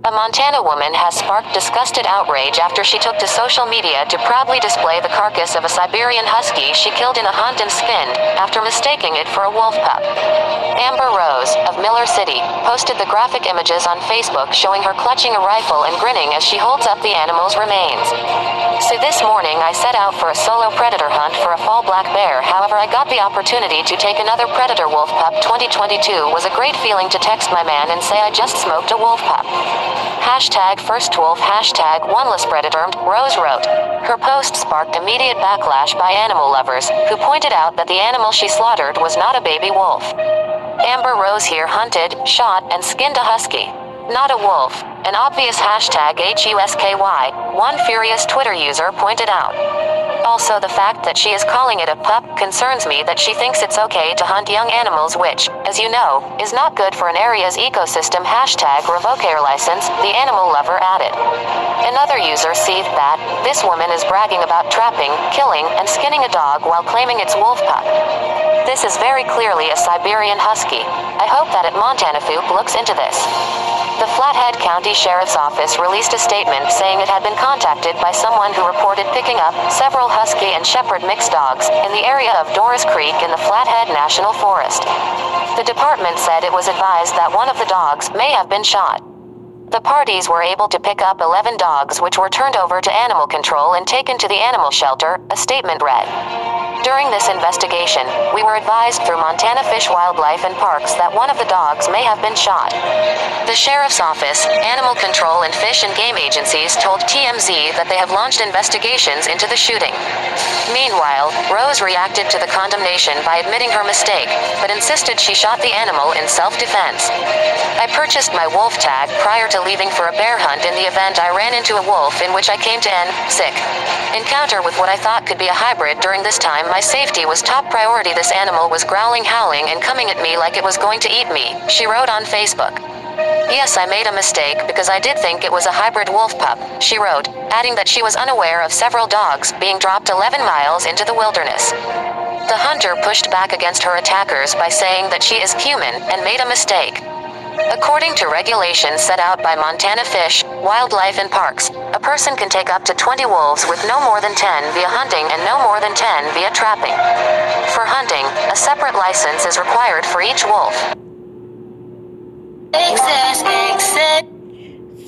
A Montana woman has sparked disgusted outrage after she took to social media to proudly display the carcass of a Siberian husky she killed in a hunt and skinned, after mistaking it for a wolf pup. Amber Rose, of Miller City, posted the graphic images on Facebook showing her clutching a rifle and grinning as she holds up the animal's remains. So this morning I set out for a solo predator hunt for a fall black bear. However, I got the opportunity to take another predator wolf pup. 2022 was a great feeling to text my man and say I just smoked a wolf pup. Hashtag first wolf, hashtag oneless predator, Rose wrote. Her post sparked immediate backlash by animal lovers, who pointed out that the animal she slaughtered was not a baby wolf. Amber Rose here hunted, shot, and skinned a husky. Not a wolf. An obvious hashtag HUSKY, one furious Twitter user pointed out. Also, the fact that she is calling it a pup concerns me, that she thinks it's okay to hunt young animals, which, as you know, is not good for an area's ecosystem. Hashtag revoke air license, the animal lover added. Another user seethed that this woman is bragging about trapping, killing, and skinning a dog while claiming it's wolf pup. This is very clearly a Siberian husky. I hope that Montana Fook looks into this. The Flathead County Sheriff's Office released a statement saying it had been contacted by someone who reported picking up several husky and shepherd mixed dogs in the area of Doris Creek in the Flathead National Forest. The department said it was advised that one of the dogs may have been shot. The parties were able to pick up 11 dogs, which were turned over to animal control and taken to the animal shelter, a statement read. During this investigation, we were advised through Montana Fish, Wildlife and Parks that one of the dogs may have been shot. The Sheriff's Office, Animal Control and Fish and Game agencies told TMZ that they have launched investigations into the shooting. Meanwhile, Rose reacted to the condemnation by admitting her mistake, but insisted she shot the animal in self-defense. I purchased my wolf tag prior to leaving for a bear hunt. In the event, I ran into a wolf in which I came to an encounter with what I thought could be a hybrid. During this time, my safety was top priority. This animal was growling, howling, and coming at me like it was going to eat me, she wrote on Facebook. Yes, I made a mistake because I did think it was a hybrid wolf pup, she wrote, adding that she was unaware of several dogs being dropped 11 miles into the wilderness. The hunter pushed back against her attackers by saying that she is human and made a mistake. According to regulations set out by Montana Fish, Wildlife and Parks, a person can take up to 20 wolves with no more than 10 via hunting and no more than 10 via trapping. For hunting, a separate license is required for each wolf.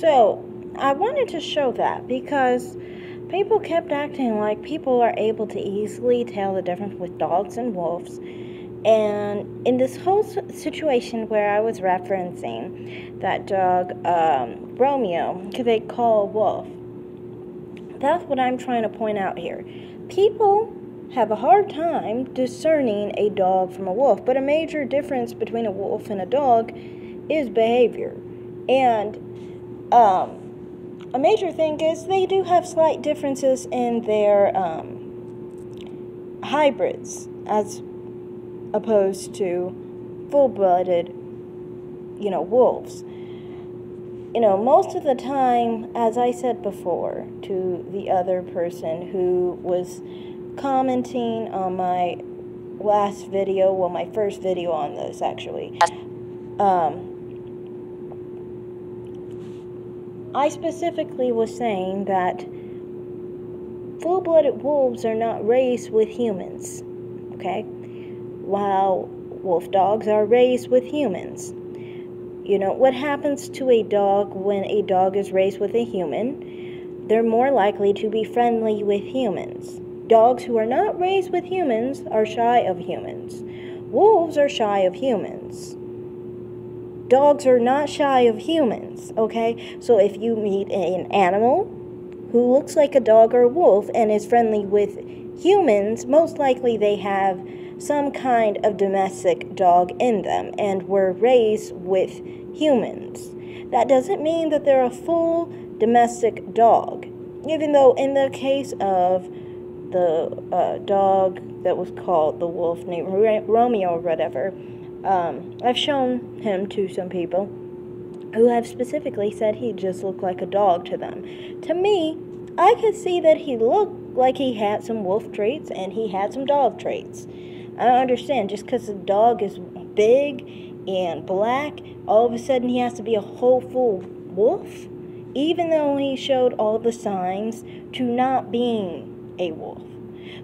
So, I wanted to show that because people kept acting like people are able to easily tell the difference with dogs and wolves. And in this whole situation where I was referencing that dog, Romeo, could they call a wolf? That's what I'm trying to point out here. People have a hard time discerning a dog from a wolf, but a major difference between a wolf and a dog is behavior. And a major thing is they do have slight differences in their hybrids as opposed to full-blooded, wolves. Most of the time, as I said before to the other person who was commenting on my last video, well, my first video on this, actually, I specifically was saying that full-blooded wolves are not raised with humans, okay? While wolf dogs are raised with humans. What happens to a dog when a dog is raised with a human? They're more likely to be friendly with humans. Dogs who are not raised with humans are shy of humans. Wolves are shy of humans. Dogs are not shy of humans, okay? So if you meet an animal who looks like a dog or a wolf and is friendly with humans, most likely they have some kind of domestic dog in them and were raised with humans. That doesn't mean that they're a full domestic dog. Even though in the case of the dog that was called the wolf named Romeo or whatever, I've shown him to some people who have specifically said he just looked like a dog to them. To me, I could see that he looked like he had some wolf traits and he had some dog traits. I don't understand, just because the dog is big and black, all of a sudden he has to be a whole full wolf, even though he showed all the signs to not being a wolf.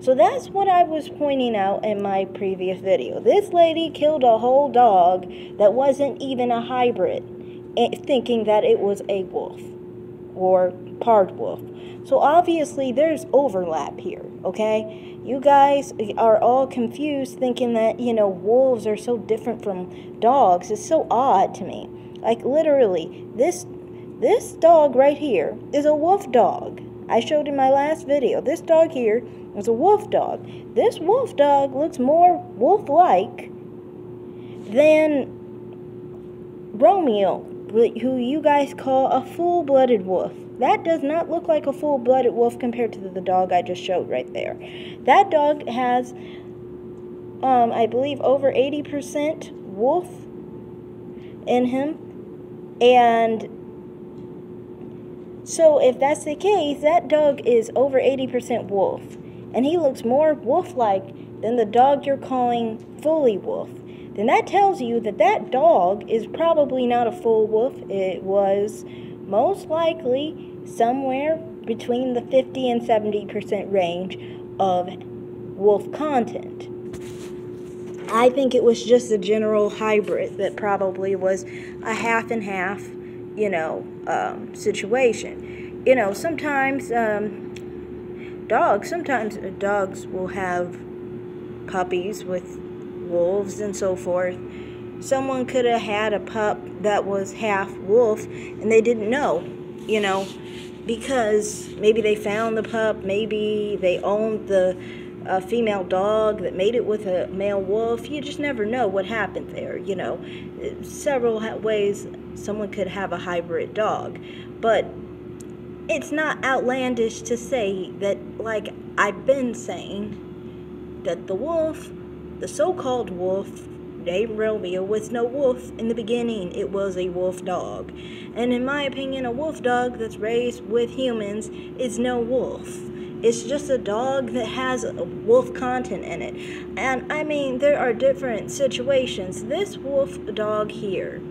So that's what I was pointing out in my previous video. This lady killed a whole dog that wasn't even a hybrid, thinking that it was a wolf or part wolf. So obviously there's overlap here, okay? You guys are all confused thinking that, wolves are so different from dogs. It's so odd to me. Like literally, this dog right here is a wolf dog. I showed in my last video. This dog here is a wolf dog. This wolf dog looks more wolf-like than Romeo, who you guys call a full-blooded wolf. That does not look like a full-blooded wolf compared to the dog I just showed right there. That dog has, I believe, over 80% wolf in him. And so if that's the case, that dog is over 80% wolf. And he looks more wolf-like than the dog you're calling fully wolf. Then that tells you that that dog is probably not a full wolf. It was most likely somewhere between the 50 and 70% range of wolf content. I think it was just a general hybrid that probably was a half and half, situation. Sometimes dogs will have puppies with wolves and so forth. Someone could have had a pup that was half wolf and they didn't know, because maybe they found the pup, maybe they owned the female dog that mated with a male wolf. You just never know what happened there, Several ways someone could have a hybrid dog. But it's not outlandish to say that, like I've been saying, that the so-called wolf named Romeo was no wolf in the beginning. It was a wolf dog. And in my opinion, a wolf dog that's raised with humans is no wolf. It's just a dog that has a wolf content in it. And I mean, there are different situations. This wolf dog here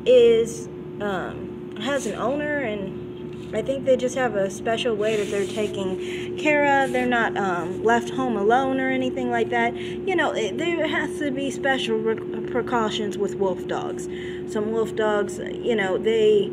is has an owner, and I think they just have a special way that they're taking care of. They're not left home alone or anything like that. There has to be special precautions with wolf dogs. Some wolf dogs, they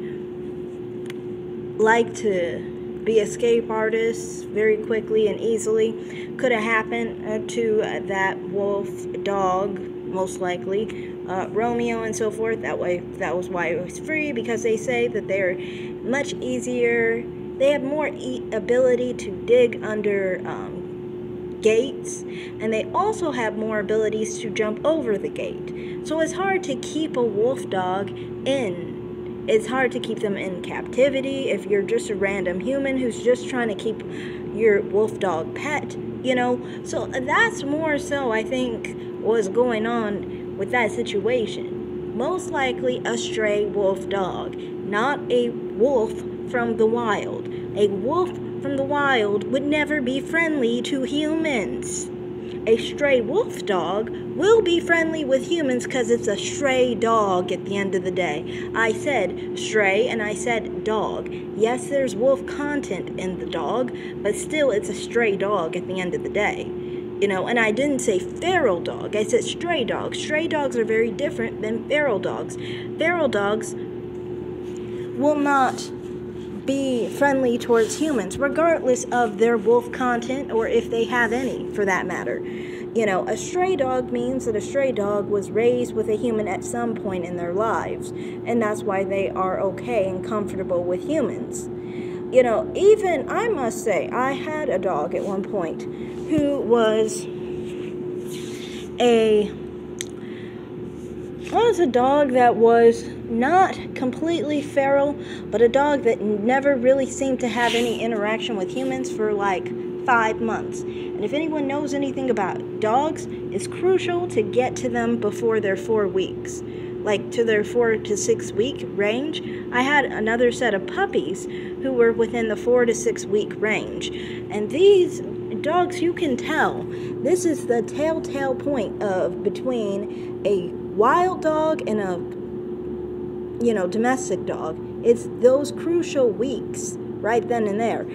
like to be escape artists very quickly and easily. Could have happened to that wolf dog, most likely. Romeo and so forth. That was why it was free, because they say that they're much easier. They have more ability to dig under gates, and they also have more abilities to jump over the gate. So it's hard to keep a wolf dog in. It's hard to keep them in captivity if you're just a random human who's just trying to keep your wolf dog pet, So that's more so, I think, what's going on with that situation. Most likely a stray wolf dog, not a wolf from the wild. A wolf from the wild would never be friendly to humans. A stray wolf dog will be friendly with humans because it's a stray dog at the end of the day. I said stray and I said dog. Yes, there's wolf content in the dog, but still it's a stray dog at the end of the day. And I didn't say feral dog. I said stray dog. Stray dogs are very different than feral dogs. Feral dogs will not be friendly towards humans, regardless of their wolf content or if they have any, for that matter. A stray dog means that a stray dog was raised with a human at some point in their lives, and that's why they are okay and comfortable with humans. Even, I must say, I had a dog at one point who was a dog that was not completely feral, but a dog that never really seemed to have any interaction with humans for like 5 months. And if anyone knows anything about dogs, it's crucial to get to them before they're 4 weeks. Like to their 4 to 6 week range. I had another set of puppies who were within the 4 to 6 week range. And these dogs, you can tell, this is the telltale point of between a wild dog and a domestic dog. It's those crucial weeks right then and there.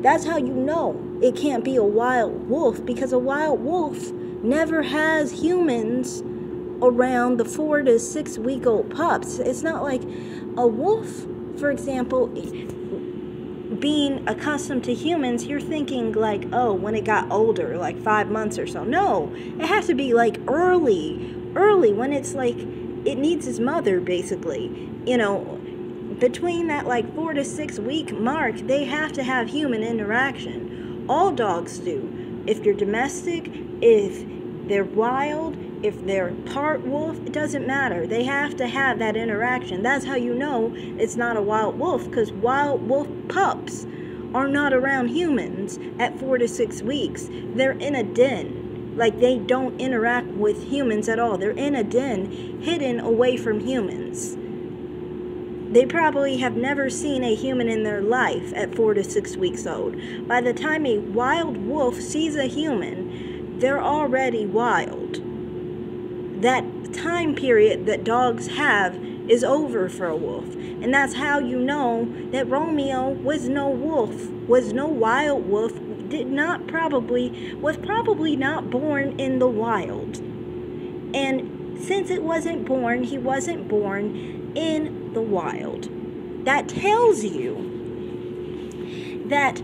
That's how you know it can't be a wild wolf, because a wild wolf never has humans around the 4 to 6 week old pups. It's not like a wolf, for example, being accustomed to humans, you're thinking like, oh, when it got older, like 5 months or so. No, it has to be like early, when it's like it needs its mother, basically. You know, between that like 4 to 6 week mark, they have to have human interaction. All dogs do. If they're domestic, if they're wild, if they're part wolf, it doesn't matter. They have to have that interaction. That's how you know it's not a wild wolf, because wild wolf pups are not around humans at 4 to 6 weeks. They're in a den. Like, they don't interact with humans at all. They're in a den, hidden away from humans. They probably have never seen a human in their life at 4 to 6 weeks old. By the time a wild wolf sees a human, they're already wild. That time period that dogs have is over for a wolf. And that's how you know that Romeo was no wolf, was no wild wolf, was probably not born in the wild. And since it wasn't born, he wasn't born in the wild. That tells you that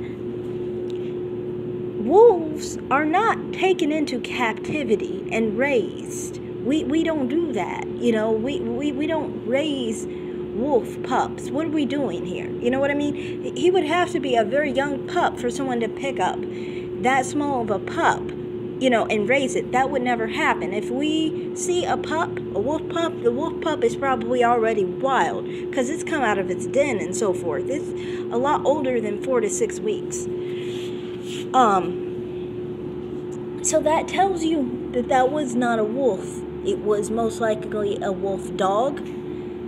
wolves are not taken into captivity and raised. We don't do that. You know, we don't raise wolf pups. What are we doing here? You know what I mean? He would have to be a very young pup for someone to pick up that small of a pup, you know, and raise it. That would never happen. If we see a pup, a wolf pup, the wolf pup is probably already wild, because it's come out of its den and so forth. It's a lot older than 4 to 6 weeks. So that tells you that that was not a wolf. It was most likely a wolf dog.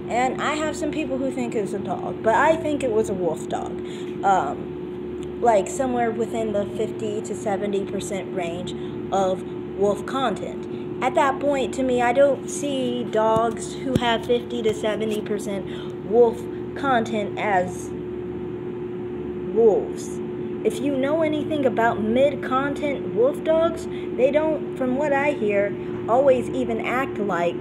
And I have some people who think it's a dog, but I think it was a wolf dog. Like somewhere within the 50 to 70% range of wolf content. At that point, to me, I don't see dogs who have 50 to 70% wolf content as wolves. If you know anything about mid-content wolf dogs, they don't, from what I hear, always even act like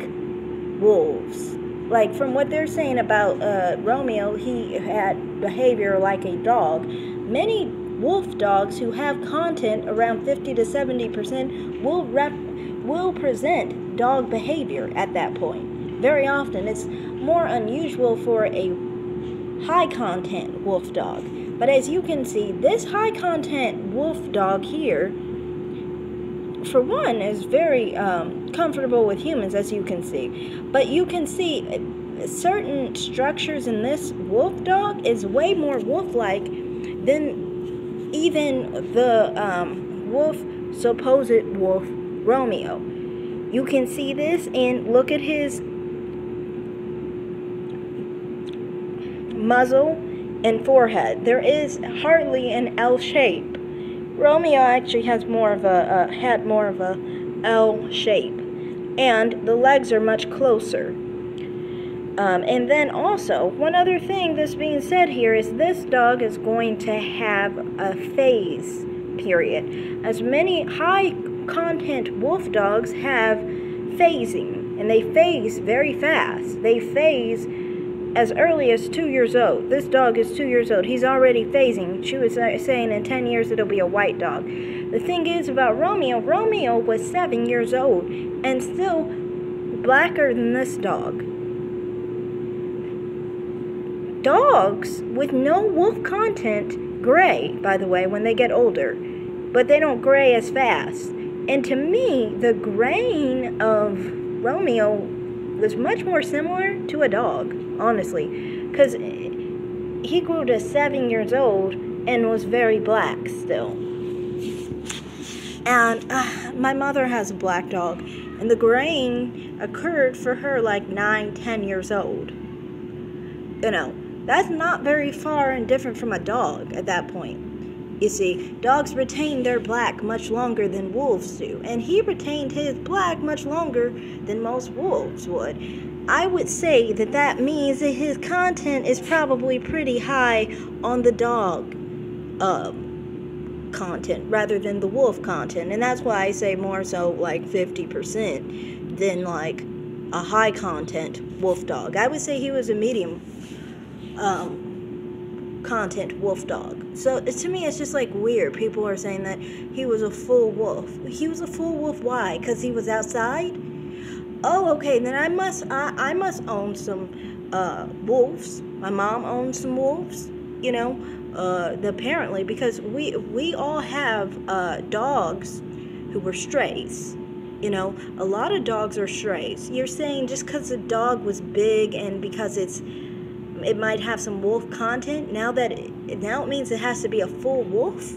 wolves. Like, from what they're saying about Romeo, he had behavior like a dog. Many wolf dogs who have content around 50 to 70% will present dog behavior at that point. Very often, it's more unusual for a high-content wolf dog. But as you can see, this high-content wolf dog here, for one, is very comfortable with humans, as you can see. But you can see certain structures in this wolf dog is way more wolf-like than even the supposed wolf Romeo. You can see this, and look at his muzzle and forehead. There is hardly an L shape. Romeo actually has more of had more of a L shape, and the legs are much closer. And then also, one other thing that's being said here is this dog is going to have a phase period. As many high-content wolf dogs have phasing, and they phase very fast. They phase as early as 2 years old. This dog is 2 years old. He's already phasing. She was saying in 10 years it'll be a white dog. The thing is about Romeo, Romeo was 7 years old and still blacker than this dog. Dogs with no wolf content gray, by the way, when they get older, but they don't gray as fast. And to me, the graying of Romeo was much more similar to a dog, honestly, because he grew to 7 years old and was very black still. And my mother has a black dog, and the graying occurred for her like 9, 10 years old. You know, that's not very far and different from a dog at that point. You see, dogs retain their black much longer than wolves do, and he retained his black much longer than most wolves would. I would say that that means that his content is probably pretty high on the dog content rather than the wolf content, and that's why I say more so like 50% than like a high content wolf dog. I would say he was a medium content wolf dog. So to me it's just like weird. People are saying that he was a full wolf. He was a full wolf. Why? Because he was outside? Oh, okay, then I must own some wolves. My mom owns some wolves, you know, apparently, because we all have dogs who were strays. You know, a lot of dogs are strays. You're saying just because the dog was big and because it might have some wolf content, now it means it has to be a full wolf?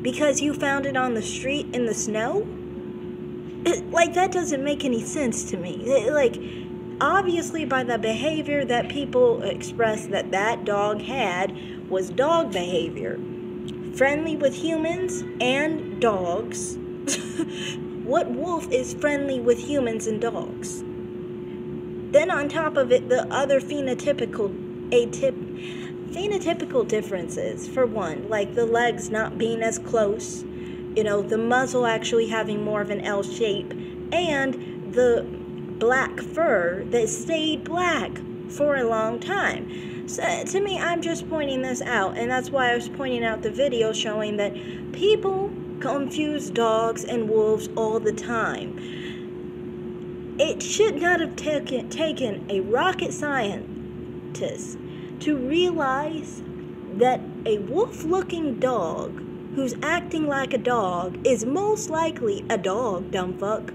Because you found it on the street in the snow? Like, that doesn't make any sense to me. Like, obviously by the behavior that people expressed that dog had was dog behavior. Friendly with humans and dogs. What wolf is friendly with humans and dogs? Then on top of it, the other phenotypical differences. For one, like the legs not being as close, you know, the muzzle actually having more of an L shape, and the black fur that stayed black for a long time. So to me, I'm just pointing this out, and that's why I was pointing out the video showing that people confuse dogs and wolves all the time. It should not have taken a rocket scientist to realize that a wolf-looking dog who's acting like a dog is most likely a dog, dumb fuck.